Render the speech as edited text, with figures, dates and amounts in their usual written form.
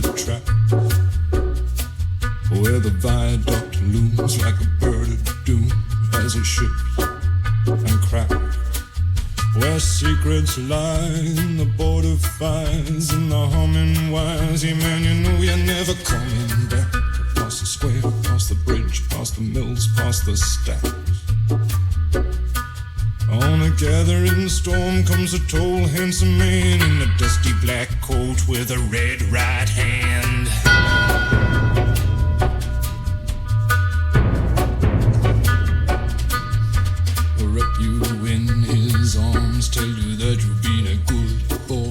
the track, where the viaduct looms like a bird of doom as it ships and cracks, where secrets lie in the border fires and the humming wires. Yeah, man, you know you're never coming back. Past the square, past the bridge, past the mills, past the stacks. On a gathering storm comes a tall, handsome man in a dusty black coat with a red right hand.